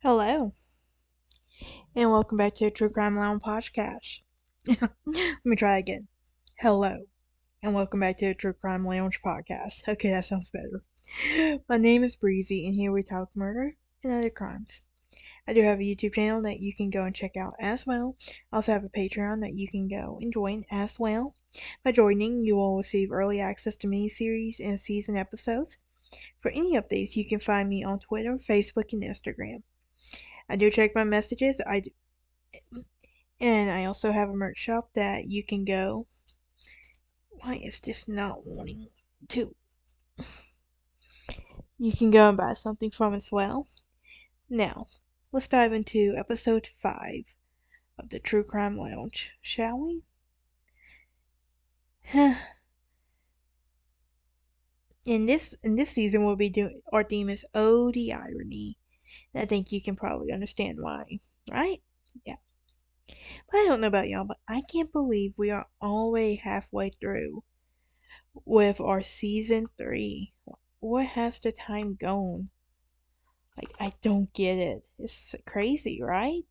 Hello, and welcome back to the True Crime Lounge podcast. Let me try again. Hello, and welcome back to the True Crime Lounge podcast. Okay, that sounds better. My name is Breezy, and here we talk murder and other crimes. I do have a YouTube channel that you can go and check out as well. I also have a Patreon that you can go and join as well. By joining, you will receive early access to miniseries and season episodes. For any updates, you can find me on Twitter, Facebook, and Instagram. I do check my messages. And I also have a merch shop that you can go. Why is this not wanting to? You can go and buy something from as well. Now, let's dive into episode 5 of the True Crime Lounge, shall we? in this season, we'll be doing our theme is "Oh, the irony." And I think you can probably understand why, right? Yeah. But I don't know about y'all, but I can't believe we are all the way halfway through with our season 3. Where has the time gone? Like, I don't get it. It's crazy, right?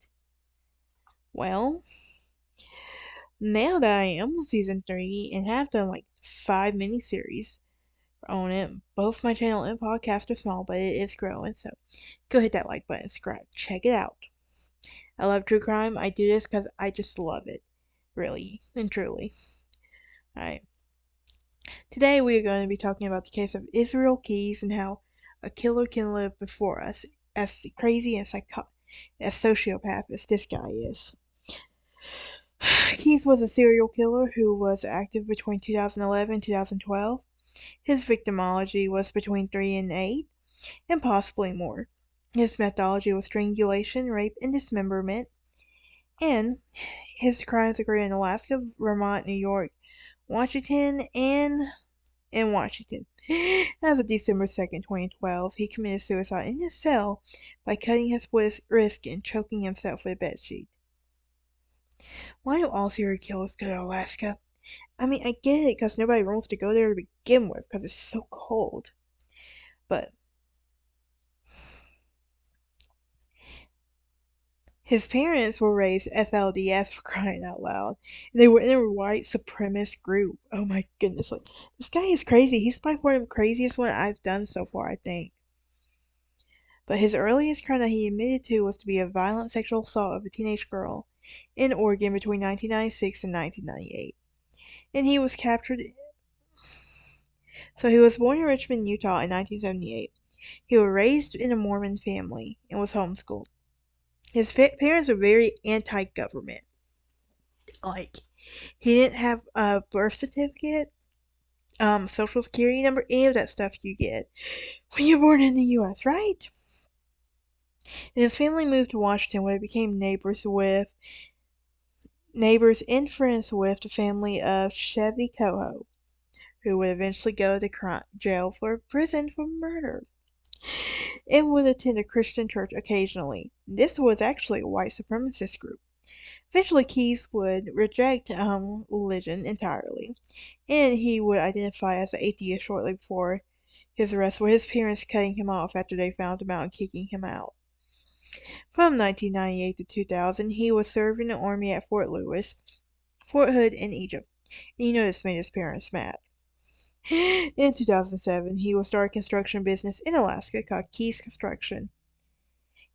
Well, now that I am on season 3 and have done like 5 miniseries on it, both my channel and podcast are small, but it is growing, so go hit that like button, subscribe, check it out. I love true crime. I do this because I just love it. Really and truly. Alright. Today we are going to be talking about the case of Israel Keys and how a killer can live before us, as crazy and as sociopath as this guy is. Keys was a serial killer who was active between 2011 and 2012. His victimology was between 3 and 8, and possibly more. His methodology was strangulation, rape, and dismemberment, and his crimes occurred in Alaska, Vermont, New York, Washington, and in Washington. As of December 2nd, 2012, he committed suicide in his cell by cutting his wrist and choking himself with a bedsheet. Why do all serial killers go to Alaska? I mean, I get it because nobody wants to go there to begin with because it's so cold. But his parents were raised FLDS, for crying out loud. And they were in a white supremacist group. Oh my goodness. Like, this guy is crazy. He's probably one of the craziest one I've done so far, I think. But his earliest crime that he admitted to was to be a violent sexual assault of a teenage girl in Oregon between 1996 and 1998. And he was captured. So he was born in Richmond, Utah in 1978. He was raised in a Mormon family and was homeschooled. His parents were very anti-government. Like, he didn't have a birth certificate, social security number, any of that stuff you get when you're born in the U.S., right? And his family moved to Washington, where they became neighbors and friends with the family of Chevy Coho, who would eventually go to jail for prison for murder, and would attend a Christian church occasionally. This was actually a white supremacist group. Eventually, Keys would reject religion entirely, and he would identify as an atheist shortly before his arrest, with his parents cutting him off after they found him out and kicking him out. From 1998 to 2000, he was serving the army at Fort Hood in Egypt. And you know this made his parents mad. In 2007, he would start a construction business in Alaska called Keys Construction.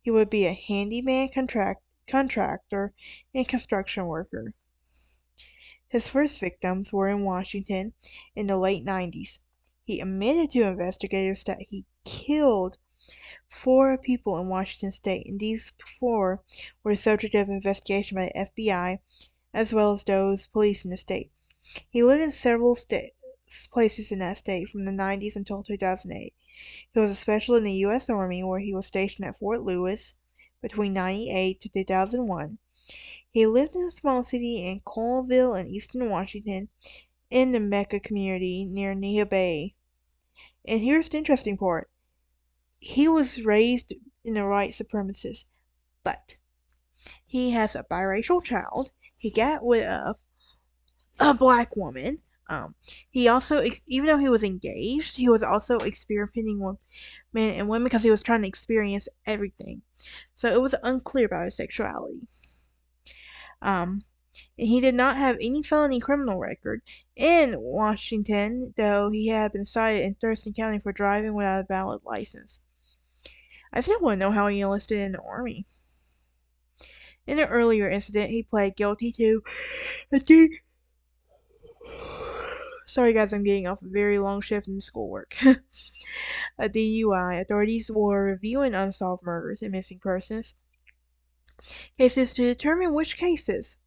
He would be a handyman contractor and construction worker. His first victims were in Washington in the late 90s. He admitted to investigators that he killed 4 people in Washington state, and these 4 were the subject of investigation by the FBI, as well as those police in the state. He lived in several places in that state from the 90s until 2008. He was a special in the U.S. Army, where he was stationed at Fort Lewis between 1998 to 2001. He lived in a small city in Colville in eastern Washington, in the Mecca community near Neha Bay. And here's the interesting part. He was raised in a white supremacist, but he has a biracial child. He got with a black woman, Um, he also, even though he was engaged, he was also experimenting with men and women because he was trying to experience everything. So it was unclear about his sexuality. Um, and he did not have any felony criminal record in Washington, though he had been cited in Thurston County for driving without a valid license. I still want to know how he enlisted in the Army. In an earlier incident, he pled guilty to a Sorry guys, I'm getting off a very long shift in schoolwork. A DUI. Authorities were reviewing unsolved murders and missing persons cases to determine which cases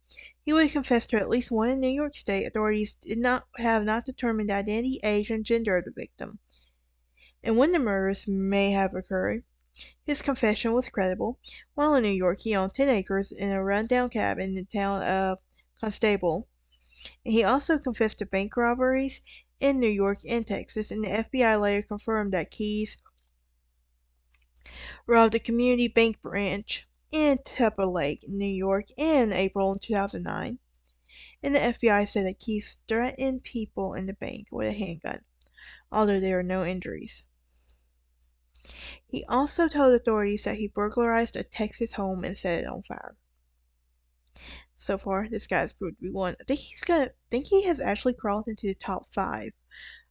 he would confess to at least one in New York State. Authorities did not determined the identity, age, and gender of the victim, and when the murders may have occurred. His confession was credible. While in New York, he owned 10 acres in a rundown cabin in the town of Constable, and he also confessed to bank robberies in New York and Texas, and the FBI later confirmed that Keyes robbed a community bank branch in Tupper Lake, New York in April 2009. And the FBI said that Keyes threatened people in the bank with a handgun, although there were no injuries. He also told authorities that he burglarized a Texas home and set it on fire. So far, this guy has proved to be one. I think he has actually crawled into the top 5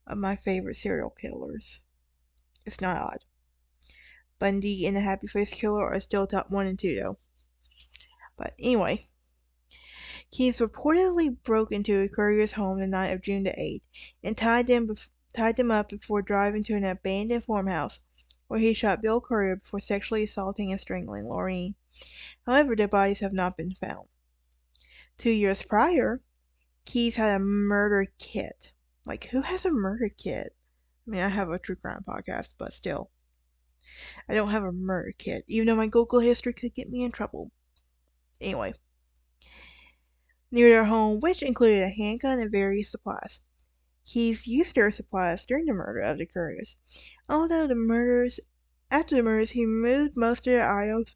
of my favorite serial killers. It's not odd. Bundy and the Happy Face Killer are still top 1 and 2 though. But anyway, Keyes reportedly broke into a courier's home the night of June the 8th and tied them up before driving to an abandoned farmhouse where he shot Bill Courier before sexually assaulting and strangling Laureen. However, their bodies have not been found. 2 years prior, Keyes had a murder kit. Like, who has a murder kit? I mean, I have a true crime podcast, but still. I don't have a murder kit, even though my Google history could get me in trouble. Anyway. Near their home, which included a handgun and various supplies. Keyes used their supplies during the murder of the couriers. After the murders, he moved most of their items.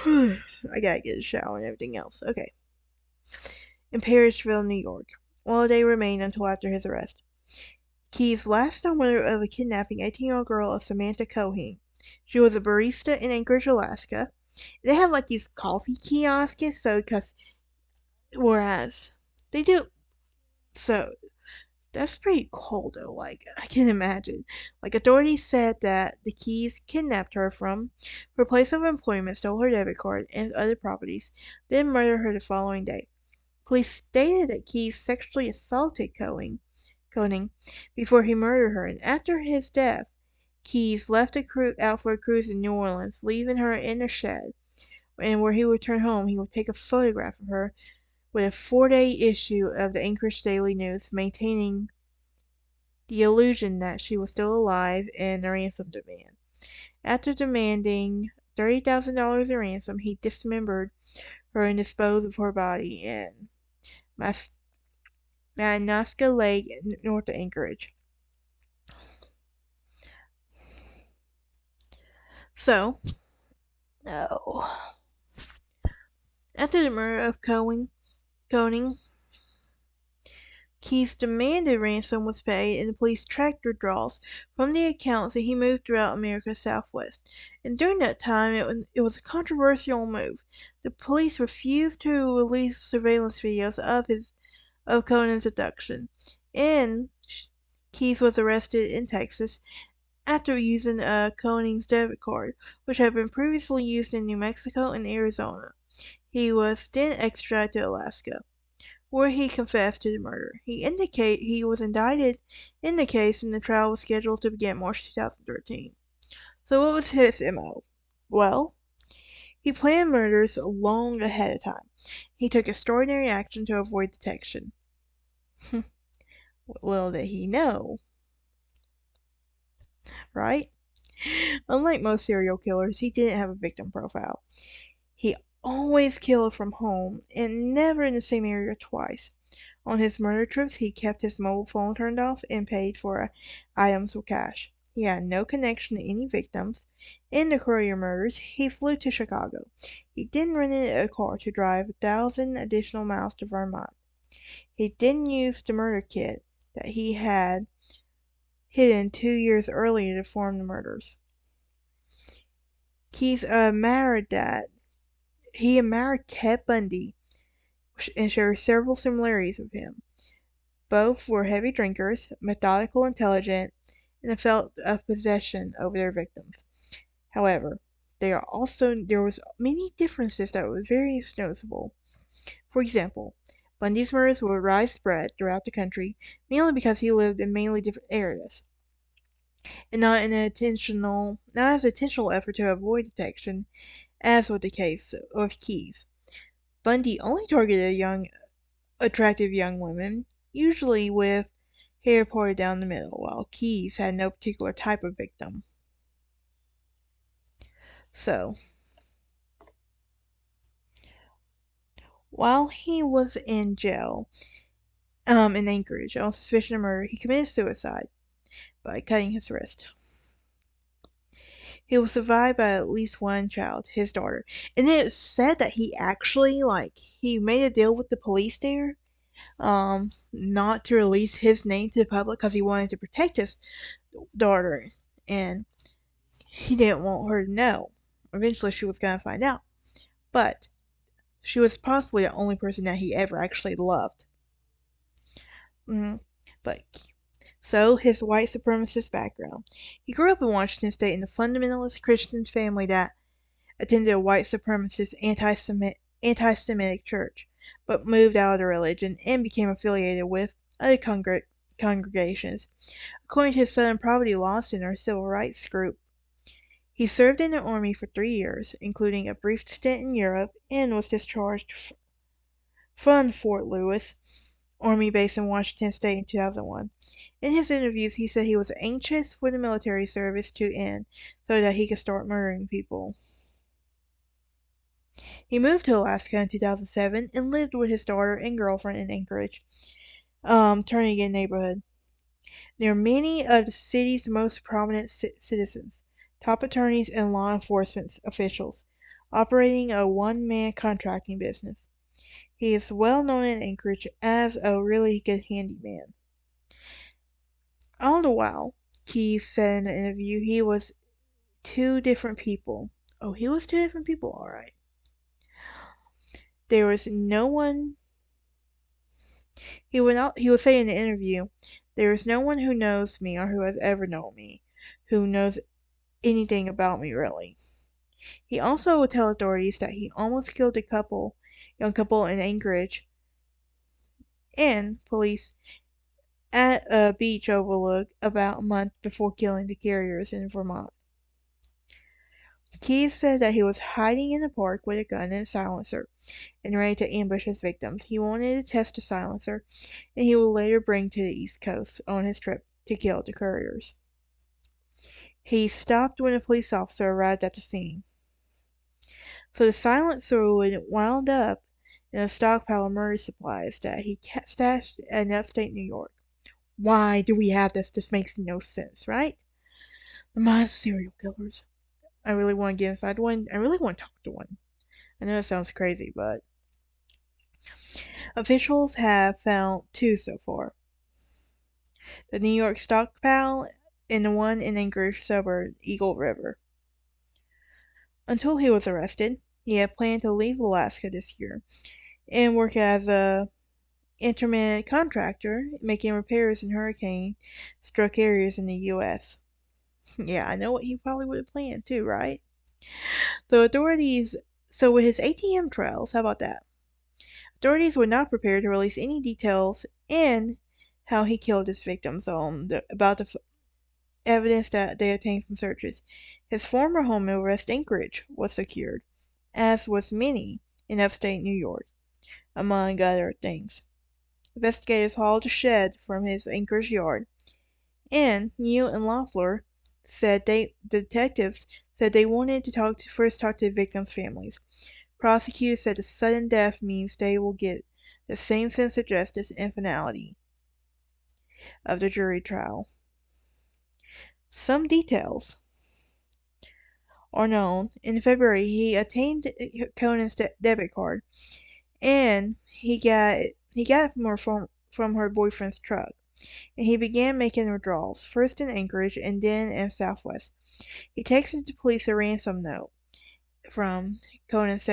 I gotta get a shower and everything else. Okay. In Parrishville, New York, while they remained until after his arrest. Keyes' last known murder of a kidnapping 18-year-old girl of Samantha Cohen. She was a barista in Anchorage, Alaska. They have like these coffee kiosks, whereas they do, so that's pretty cool though, like, I can imagine. Like, authorities said that the Keyes kidnapped her from her place of employment, stole her debit card and other properties, then murdered her the following day. Police stated that Keyes sexually assaulted Cohen before he murdered her, and after his death, Keyes left out for a cruise in New Orleans, leaving her in a shed, and where he would return home, he would take a photograph of her with a 4-day issue of the Anchorage Daily News, maintaining the illusion that she was still alive and a ransom demand. After demanding $30,000 in ransom, he dismembered her and disposed of her body in Madawaska Lake north of Anchorage. So, after the murder of Cohen, Keyes demanded ransom was paid, and the police tracked withdrawals from the accounts that he moved throughout America's Southwest. And during that time, it was a controversial move. The police refused to release surveillance videos of Conan's abduction, and Keyes was arrested in Texas after using Conan's debit card, which had been previously used in New Mexico and Arizona. He was then extradited to Alaska, where he confessed to the murder. He was indicted in the case, and the trial was scheduled to begin March 2013. So what was his MO? Well, he planned murders long ahead of time. He took extraordinary action to avoid detection. Little did he know, right? Unlike most serial killers, he didn't have a victim profile. He always killed from home and never in the same area twice. On his murder trips, he kept his mobile phone turned off and paid for items with cash. he had no connection to any victims. In the Courier murders, he flew to Chicago. He didn't rent a car to drive 1,000 additional miles to Vermont. He didn't use the murder kit that he had hidden 2 years earlier to form the murders. Keyes married that. He married Ted Bundy and shares several similarities with him. Both were heavy drinkers, methodical, intelligent, and a felt of possession over their victims. However, there was many differences that were very noticeable. For example, Bundy's murders were widespread throughout the country, mainly because he lived in mainly different areas, and not as an intentional effort to avoid detection, as was the case with Keyes. Bundy only targeted attractive young women, usually with hair parted down the middle, while Keyes had no particular type of victim. So, while he was in jail, in Anchorage on suspicion of murder, he committed suicide by cutting his wrist. He was survived by at least one child, his daughter. And it said that he actually, he made a deal with the police there, not to release his name to the public because he wanted to protect his daughter. And he didn't want her to know. Eventually she was going to find out. But she was possibly the only person that he ever actually loved. But so, his white supremacist background. He grew up in Washington State in a fundamentalist Christian family that attended a white supremacist anti-Semitic church, but moved out of the religion and became affiliated with other congregations. According to his Southern Poverty Law Center civil rights group, he served in the Army for 3 years, including a brief stint in Europe, and was discharged from Fort Lewis Army base in Washington State in 2001. In his interviews, he said he was anxious for the military service to end so that he could start murdering people. He moved to Alaska in 2007 and lived with his daughter and girlfriend in Anchorage, Turnagain neighborhood. There are many of the city's most prominent citizens, top attorneys, and law enforcement officials, operating a one-man contracting business. He is well known in Anchorage as a really good handyman. All the while, Keyes said in an interview he was 2 different people. Oh, he was 2 different people, alright. There was no one. He would say in the interview, there is no one who knows me or who has ever known me, who knows anything about me really. He also would tell authorities that he almost killed a young couple in Anchorage, and police at a beach overlook about a month before killing the carriers in Vermont. Keyes said that he was hiding in the park with a gun and a silencer and ready to ambush his victims. He wanted to test the silencer, and he would later bring to the East Coast on his trip to kill the couriers. He stopped when a police officer arrived at the scene. So the silencer would wound up in a stockpile of murder supplies that he stashed in upstate New York. Why do we have this? This makes no sense, right? The minds of serial killers. I really want to get inside one. I really want to talk to one. I know it sounds crazy, but officials have found 2 so far. The New York stockpile and the one in Anchorage suburb, Eagle River. Until he was arrested, he had planned to leave Alaska this year and work as a intermittent contractor, making repairs in hurricane-struck areas in the U.S. Yeah, I know what he probably would have planned too, right? So with his ATM trials, how about that? Authorities were not prepared to release any details in how he killed his victims about the evidence that they obtained from searches. His former home in West Anchorage was secured, as was many in upstate New York, among other things. Investigators hauled a shed from his Anchorage yard, and Neal and Loeffler the detectives said they wanted to first talk to the victims' families. Prosecutors said a sudden death means they will get the same sense of justice and finality of the jury trial. Some details are known. In February, he obtained Conan's debit card, and he got it from her boyfriend's truck, and he began making withdrawals, first in Anchorage and then in Southwest. He texted the police a ransom note from Conan's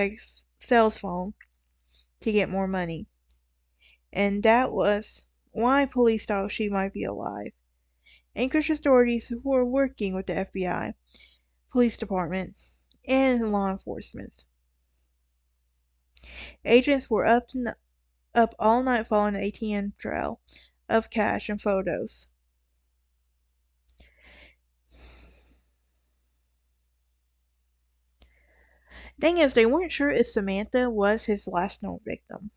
cell's phone to get more money, and that was why police thought she might be alive. Anchorage authorities were working with the FBI, police department, and law enforcement. Agents were up all night following an ATM trail of cash and photos. Thing is, they weren't sure if Samantha was his last known victim.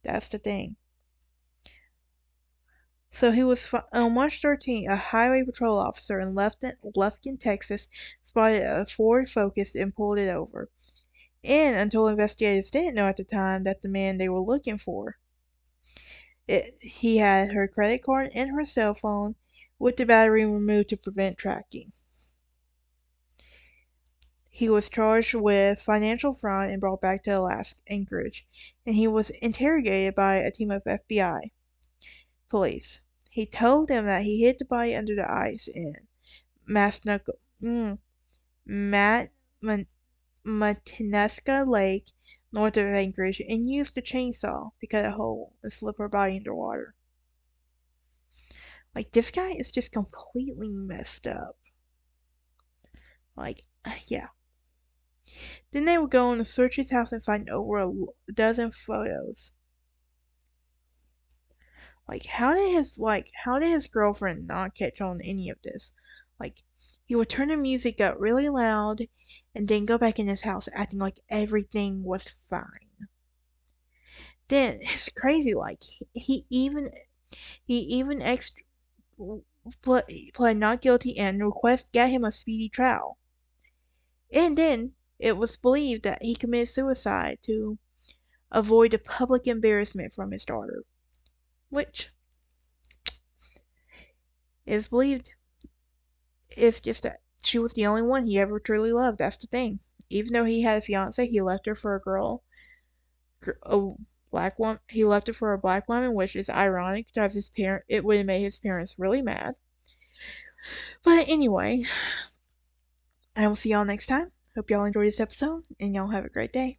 That's the thing. So he was on March 13th, a highway patrol officer in Lufkin, Texas, spotted a Ford Focus and pulled it over. And until investigators didn't know at the time that the man they were looking for, he had her credit card and her cell phone with the battery removed to prevent tracking. He was charged with financial fraud and brought back to Anchorage, and he was interrogated by a team of FBI police. He told them that he hid the body under the ice in Matanuska Lake, north of Anchorage, and used a chainsaw to cut a hole and slip her body underwater. Like, this guy is just completely messed up. Like, yeah. Then they would go on to search his house and find over a dozen photos. How did his girlfriend not catch on any of this? Like, he would turn the music up really loud and then go back in his house acting like everything was fine. Then it's crazy, he even pled not guilty and get him a speedy trial. And then it was believed that he committed suicide to avoid the public embarrassment from his daughter, which is believed is just that she was the only one he ever truly loved. That's the thing. Even though he had a fiance, he left her for a black woman. He left her for a black woman, which is ironic because it would have made his parents really mad. But anyway, I will see y'all next time. Hope y'all enjoyed this episode, and y'all have a great day.